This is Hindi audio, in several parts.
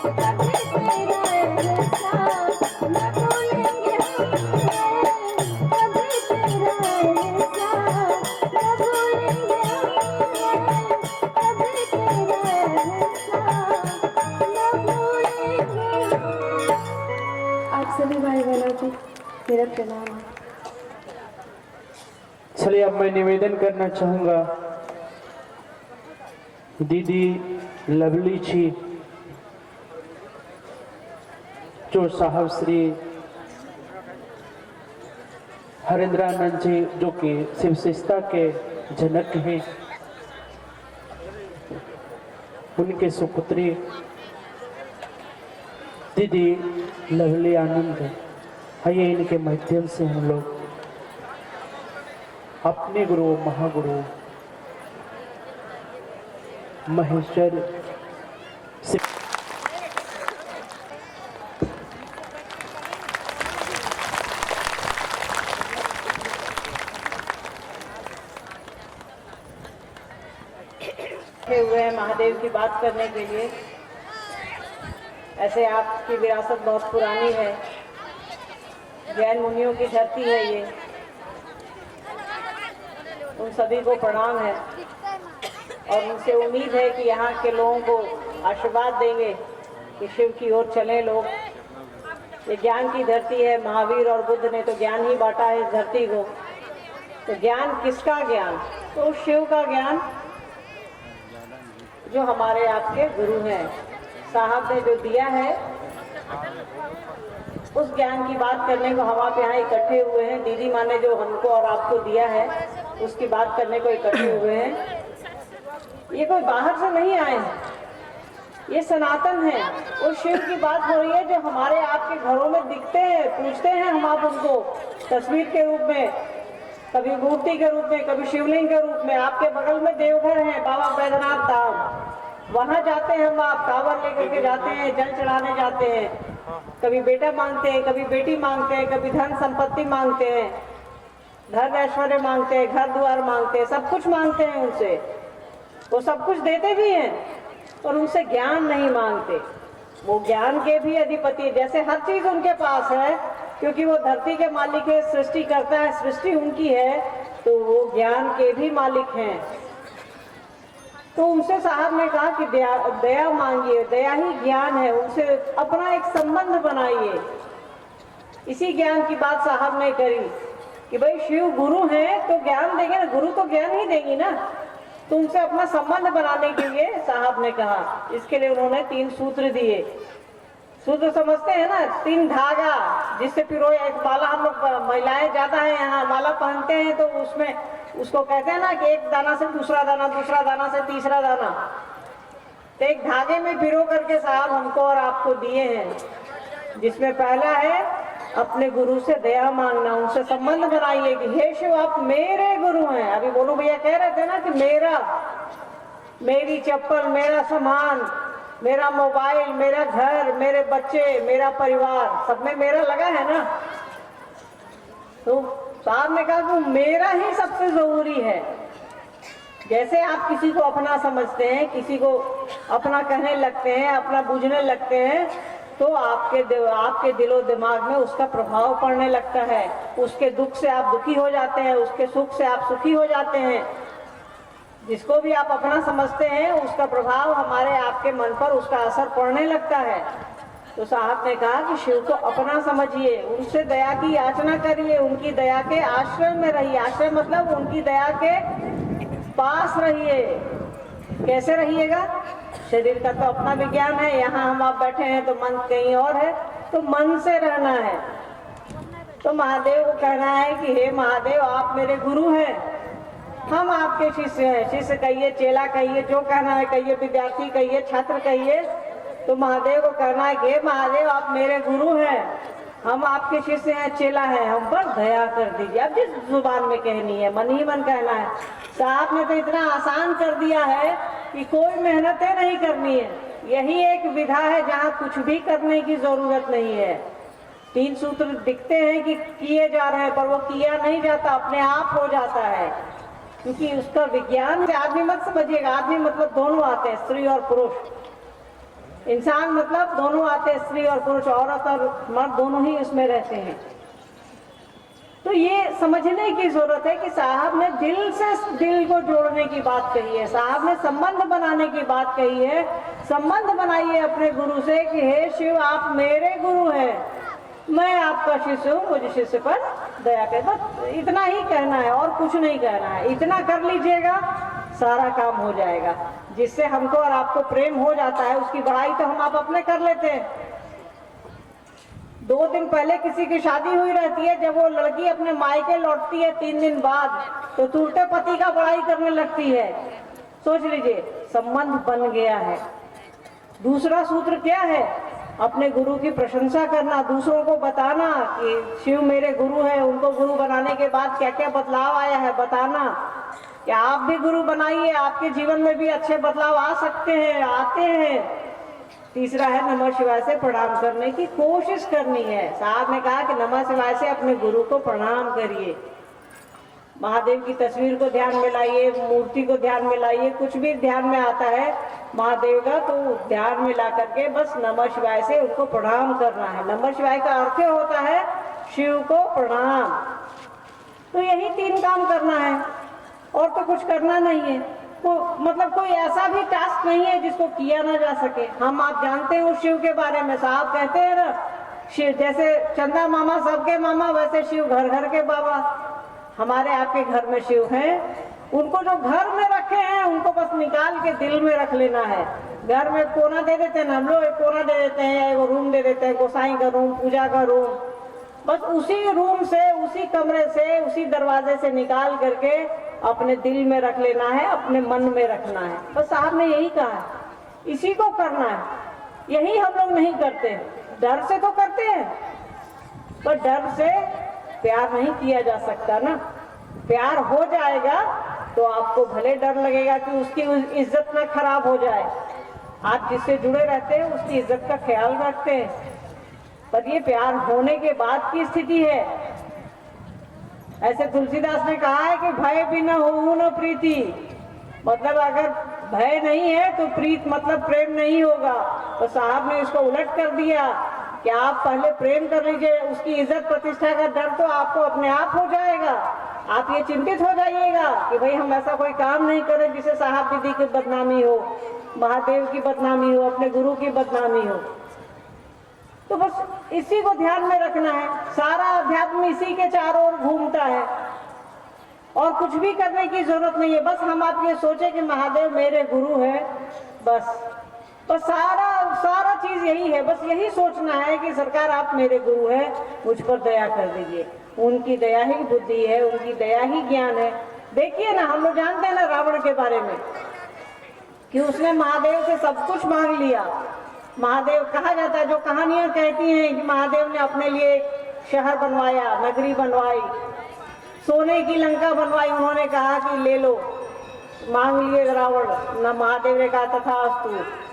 सभी भाई बहनों को मेरा प्रणाम। चलिए अब मैं निवेदन करना चाहूंगा दीदी लवली जी जो साहब श्री हरेंद्रानंद जी जो कि शिव शिष्टता के जनक हैं, उनके सुपुत्री दीदी लवली आनंद है। इनके माध्यम से हम लोग अपने गुरु महागुरु महेश्वर हुए हैं महादेव की बात करने के लिए। ऐसे आपकी विरासत बहुत पुरानी है, जैन मुनियों की धरती है ये। उन सभी को प्रणाम है और उनसे उम्मीद है कि यहाँ के लोगों को आशीर्वाद देंगे कि शिव की ओर चलें लोग। ये ज्ञान की धरती है, महावीर और बुद्ध ने तो ज्ञान ही बांटा है इस धरती को। तो ज्ञान किसका ज्ञान? तो शिव का ज्ञान जो हमारे आपके गुरु हैं, साहब ने जो दिया है, उस ज्ञान की बात करने को हम आप यहाँ इकट्ठे हुए हैं। दीदी माँ ने जो हमको और आपको दिया है उसकी बात करने को इकट्ठे हुए हैं। ये कोई बाहर से नहीं आए हैं, ये सनातन है। उस शिव की बात हो रही है जो हमारे आपके घरों में दिखते हैं, पूछते हैं हम आप उनको तस्वीर के रूप में, कभी मूर्ति के रूप में, कभी शिवलिंग के रूप में। आपके बगल में देवघर है, बाबा बैद्यनाथ धाम, वहां जाते हैं हम आप, कांवर लेकर के जाते हैं, जल चढ़ाने जाते हैं। कभी बेटा मांगते हैं, कभी बेटी मांगते हैं, कभी धन संपत्ति मांगते हैं, धन ऐश्वर्य मांगते हैं, घर द्वार मांगते हैं, सब कुछ मांगते हैं उनसे। वो सब कुछ देते भी हैं और उनसे ज्ञान नहीं मांगते। वो ज्ञान के भी अधिपति, जैसे हर चीज उनके पास है, क्योंकि वो धरती के मालिक है, सृष्टि करता है, सृष्टि उनकी है, तो वो ज्ञान के भी मालिक हैं। तो उनसे साहब ने कहा कि दया मांगिए, दया ही ज्ञान है, उनसे अपना एक संबंध बनाइए। इसी ज्ञान की बात साहब ने करी कि भाई शिव गुरु हैं तो ज्ञान देंगे ना, गुरु तो ज्ञान ही देंगी ना। तो उनसे अपना संबंध बनाने के लिए साहब ने कहा, इसके लिए उन्होंने 3 सूत्र दिए। सूत्र समझते हैं ना, 3 धागा जिससे पिरो एक माला, हम लोग महिलाएं ज्यादा है यहाँ माला पहनते हैं, तो उसमें उसको कहते हैं ना कि एक दाना से दूसरा दाना, दूसरा दाना से तीसरा दाना। तो एक धागे में पिरो करके साहब हमको और आपको दिए हैं, जिसमें पहला है अपने गुरु से दया मांगना, उनसे संबंध बनाइए कि हे शिव आप मेरे गुरु हैं। अभी बोलू भैया कह रहे थे ना कि मेरा, मेरी चप्पल, मेरा सामान, मेरा मोबाइल, मेरा घर, मेरे बच्चे, मेरा परिवार, सब में मेरा लगा है ना। तो साहब ने कहा कि मेरा ही सबसे जरूरी है। जैसे आप किसी को अपना समझते हैं, किसी को अपना कहने लगते हैं, अपना बुझने लगते हैं, तो आपके दिलो दिमाग में उसका प्रभाव पड़ने लगता है। उसके दुख से आप दुखी हो जाते हैं, उसके सुख से आप सुखी हो जाते हैं। जिसको भी आप अपना समझते हैं उसका प्रभाव हमारे आपके मन पर, उसका असर पड़ने लगता है। तो साहब ने कहा कि शिव को अपना समझिए, उनसे दया की याचना करिए, उनकी दया के आश्रय में रहिए। आश्रय मतलब उनकी दया के पास रहिए। कैसे रहिएगा? शरीर का तो अपना विज्ञान है, यहाँ हम आप बैठे हैं तो मन कहीं और है, तो मन से रहना है। तो महादेव को कहना है कि हे महादेव आप मेरे गुरु हैं, हम आपके शिष्य हैं। शिष्य कहिए, चेला कहिए, जो कहना है कहिए, विद्यार्थी कहिए, छात्र कहिए। तो महादेव को कहना है कि हे महादेव आप मेरे गुरु हैं, हम आपके शिष्य हैं, चेला हैं, हम पर दया कर दीजिए। अब जिस जुबान में कहनी है, मन ही मन कहना है। साहब ने तो इतना आसान कर दिया है कि कोई मेहनतें नहीं करनी है। यही एक विधा है जहाँ कुछ भी करने की जरूरत नहीं है। 3 सूत्र दिखते हैं कि किए जा रहे हैं, पर वो किया नहीं जाता, अपने आप हो जाता है, क्योंकि उसका विज्ञान। आदमी मत समझिएगा, आदमी मतलब दोनों आते हैं, स्त्री और पुरुष। इंसान मतलब दोनों आते हैं, स्त्री और पुरुष, औरत और मर्द दोनों ही उसमें रहते हैं। तो ये समझने की जरूरत है कि साहब ने दिल से दिल को जोड़ने की बात कही है, साहब ने संबंध बनाने की बात कही है। संबंध बनाइए अपने गुरु से कि हे शिव आप मेरे गुरु हैं, मैं आपका शिष्य हूँ, मुझे शिष्य पर दया कर। बस इतना ही कहना है और कुछ नहीं कहना है। इतना कर लीजिएगा सारा काम हो जाएगा। जिससे हमको और आपको प्रेम हो जाता है उसकी बड़ाई तो हम आप अपने कर लेते हैं। 2 दिन पहले किसी की शादी हुई रहती है, जब वो लड़की अपने मायके लौटती है 3 दिन बाद तो तुरंत पति का बड़ाई करने लगती है। सोच लीजिए संबंध बन गया है। दूसरा सूत्र क्या है? अपने गुरु की प्रशंसा करना, दूसरों को बताना कि शिव मेरे गुरु हैं। उनको गुरु बनाने के बाद क्या क्या बदलाव आया है बताना कि आप भी गुरु बनाइए, आपके जीवन में भी अच्छे बदलाव आ सकते हैं, आते हैं। तीसरा है नमः शिवाय से प्रणाम करने की कोशिश करनी है। साहब ने कहा कि नमः शिवाय से अपने गुरु को प्रणाम करिए। महादेव की तस्वीर को ध्यान में लाइए, मूर्ति को ध्यान में लाइए, कुछ भी ध्यान में आता है महादेव का तो ध्यान में ला करके बस नमः शिवाय से उनको प्रणाम करना है। नमः शिवाय का अर्थ होता है शिव को प्रणाम। तो यही 3 काम करना है और तो कुछ करना नहीं है। मतलब कोई ऐसा भी टास्क नहीं है जिसको किया ना जा सके। हम आप जानते हैं उस शिव के बारे में, साहब कहते हैं ना शिव जैसे चंदा मामा सबके मामा, वैसे शिव घर घर के बाबा। हमारे आपके घर में शिव हैं, उनको जो घर में रखे हैं उनको बस निकाल के दिल में रख लेना है। घर में कोना दे देते हैं, हम लोग एक कोना दे देते हैं, एक रूम दे देते हैं, गोसाई का रूम, पूजा का रूम। बस उसी रूम से, उसी कमरे से, उसी दरवाजे से निकाल करके अपने दिल में रख लेना है, अपने मन में रखना है। बस साहब ने यही कहा, इसी को करना है। यही हम लोग नहीं करते। डर से तो करते हैं, पर डर से प्यार नहीं किया जा सकता ना। प्यार हो जाएगा तो आपको भले डर लगेगा कि उसकी इज्जत ना खराब हो जाए। आप जिससे जुड़े रहते हैं उसकी इज्जत का ख्याल रखते हैं, पर ये प्यार होने के बाद की स्थिति है। ऐसे तुलसीदास ने कहा है कि भय बिना हो न प्रीति। मतलब अगर भय नहीं है तो प्रीत मतलब प्रेम नहीं होगा। तो साहब ने इसको उलट कर दिया कि आप पहले प्रेम कर लीजिए, उसकी इज्जत प्रतिष्ठा का डर तो आपको अपने आप हो जाएगा। आप ये चिंतित हो जाइएगा कि भाई हम ऐसा कोई काम नहीं करें जिससे साहब दीदी की बदनामी हो, महादेव की बदनामी हो, अपने गुरु की बदनामी हो। तो बस इसी को ध्यान में रखना है। सारा अध्यात्म इसी के चारों ओर घूमता है और कुछ भी करने की जरूरत नहीं है। बस हम आप ये सोचे कि महादेव मेरे गुरु है, बस सारा चीज यही है। बस यही सोचना है कि सरकार आप मेरे गुरु हैं, मुझ पर दया कर दीजिए। उनकी दया ही बुद्धि है, उनकी दया ही ज्ञान है। देखिए ना, हम लोग जानते हैं ना रावण के बारे में कि उसने महादेव से सब कुछ मांग लिया। महादेव कहा जाता है, जो कहानियां कहती हैं कि महादेव ने अपने लिए शहर बनवाया, नगरी बनवाई, सोने की लंका बनवाई। उन्होंने कहा कि ले लो, मांग लिए रावण। न महादेव ने कहा तथास्तु।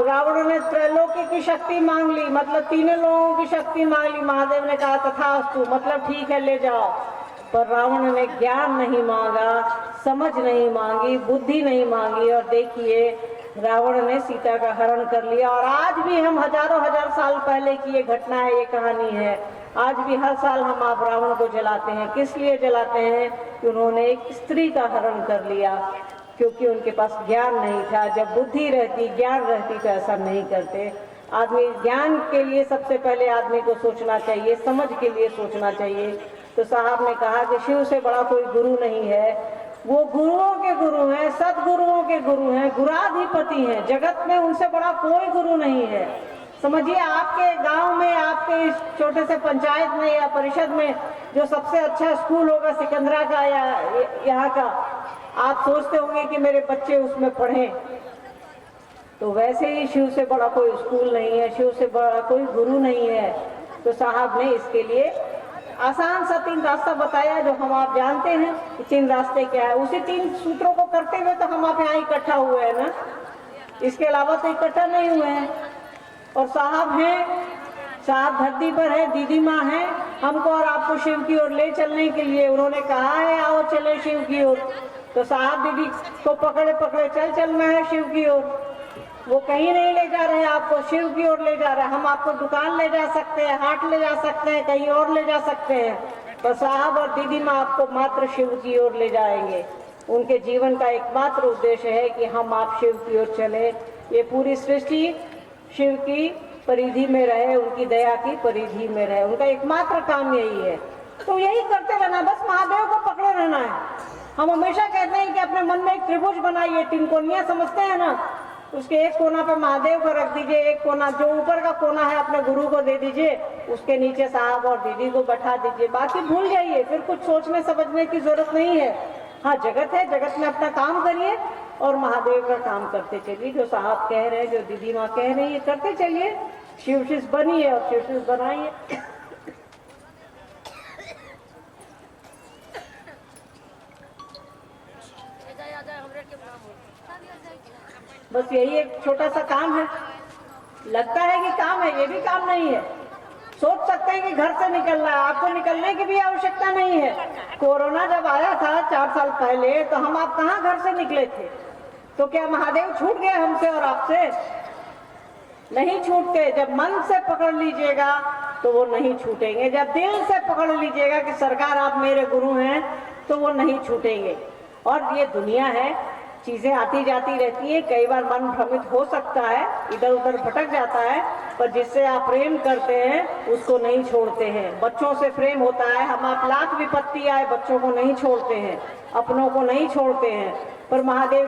रावण ने त्रैलोक्य की शक्ति मांग ली, मतलब 3 लोगों की शक्ति मांग ली। महादेव ने कहा तथास्तु, मतलब ठीक है ले जाओ। पर रावण ने ज्ञान नहीं मांगा, समझ नहीं मांगी, बुद्धि नहीं मांगी, और देखिए रावण ने सीता का हरण कर लिया। और आज भी हम हजारों हजार साल पहले की ये घटना है, ये कहानी है। आज भी हर साल हम आप रावण को जलाते हैं। किस लिए जलाते हैं? कि उन्होंने एक स्त्री का हरण कर लिया, क्योंकि उनके पास ज्ञान नहीं था। जब बुद्धि रहती, ज्ञान रहती तो ऐसा नहीं करते। आदमी ज्ञान के लिए सबसे पहले आदमी को सोचना चाहिए, समझ के लिए सोचना चाहिए। तो साहब ने कहा कि शिव से बड़ा कोई गुरु नहीं है, वो गुरुओं के गुरु हैं, सदगुरुओं के गुरु हैं, गुराधिपति हैं। जगत में उनसे बड़ा कोई गुरु नहीं है। समझिए, आपके गांव में, आपके इस छोटे से पंचायत में या परिषद में जो सबसे अच्छा स्कूल होगा सिकंदरा का या यहाँ का, आप सोचते होंगे कि मेरे बच्चे उसमें पढ़ें। तो वैसे ही शिव से बड़ा कोई स्कूल नहीं है, शिव से बड़ा कोई गुरु नहीं है। तो साहब ने इसके लिए आसान सा 3 रास्ता बताया, जो हम आप जानते हैं कि 3 रास्ते क्या है। उसी 3 सूत्रों को करते हुए तो हम आप यहाँ इकट्ठा हुए हैं ना, इसके अलावा तो इकट्ठा नहीं हुए हैं। और साहब हैं, साहब धरती पर है, दीदी माँ है, हमको और आपको शिव की ओर ले चलने के लिए उन्होंने कहा है आओ चले शिव की ओर। तो साहब दीदी को पकड़े पकड़े चलना है शिव की ओर। वो कहीं नहीं ले जा रहे हैं आपको, शिव की ओर ले जा रहे हैं। हम आपको दुकान ले जा सकते हैं, हाट ले जा सकते हैं, कहीं और ले जा सकते हैं, तो साहब और दीदी माँ आपको मात्र शिव की ओर ले जाएंगे। उनके जीवन का एकमात्र उद्देश्य है कि हम आप शिव की ओर चले, ये पूरी सृष्टि शिव की परिधि में रहे, उनकी दया की परिधि में रहे, उनका एकमात्र काम यही है। तो यही करते रहना, बस महादेव को पकड़े रहना है। हम हमेशा कहते हैं कि अपने मन में एक त्रिभुज बनाइए, तिनकोनिया समझते हैं ना, उसके एक कोना पे महादेव को रख दीजिए, एक कोना जो ऊपर का कोना है अपने गुरु को दे दीजिए, उसके नीचे साहब और दीदी को बैठा दीजिए, बाकी भूल जाइए, फिर कुछ सोचने समझने की जरूरत नहीं है। हाँ, जगत है, जगत में अपना काम करिए और महादेव का काम करते चलिए। जो साहब कह रहे हैं, जो दीदी माँ कह रही है, करते चलिए, शिव शिष्य बनिए और शिव शिष्य बनाइए। बस यही एक छोटा सा काम है। लगता है कि काम है, ये भी काम नहीं है। सोच सकते हैं कि घर से निकलना है, आपको निकलने की भी आवश्यकता नहीं है। कोरोना जब आया था 4 साल पहले, तो हम आप कहाँ घर से निकले थे? तो क्या महादेव छूट गए हमसे और आपसे? नहीं छूटते। जब मन से पकड़ लीजिएगा तो वो नहीं छूटेंगे, जब दिल से पकड़ लीजिएगा कि सरकार आप मेरे गुरु हैं, तो वो नहीं छूटेंगे। और ये दुनिया है, चीजें आती जाती रहती है, कई बार मन भ्रमित हो सकता है, इधर उधर भटक जाता है, पर जिससे आप प्रेम करते हैं उसको नहीं छोड़ते हैं। बच्चों से प्रेम होता है, हम आप लाख विपत्ति आए बच्चों को नहीं छोड़ते हैं, अपनों को नहीं छोड़ते हैं, पर महादेव